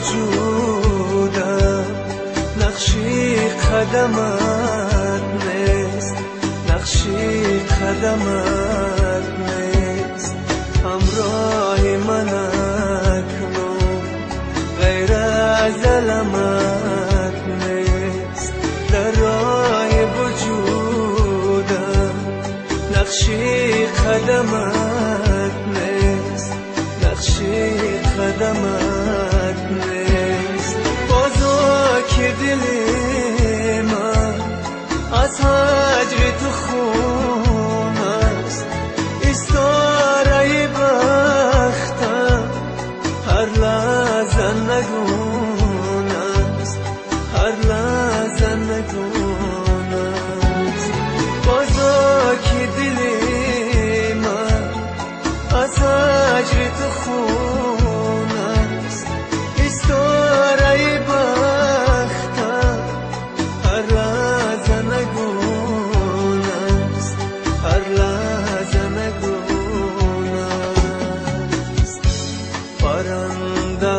وجودم نقشی قدمت نیست، نقشی قدمت نیست. همراه من اکنون غیر از علمت نیست. در راه وجودم نقشی قدمت نیست، نقشی قدمت نیست. بازا که دل من از هجر تو خون است، استاره بختم هر لحظه نگون است، هر لحظه نگون است. بازا که دل من از هجر تو خون است، استاره بختم هر لحظه نگون است، هر لحظه نگون است. پرنده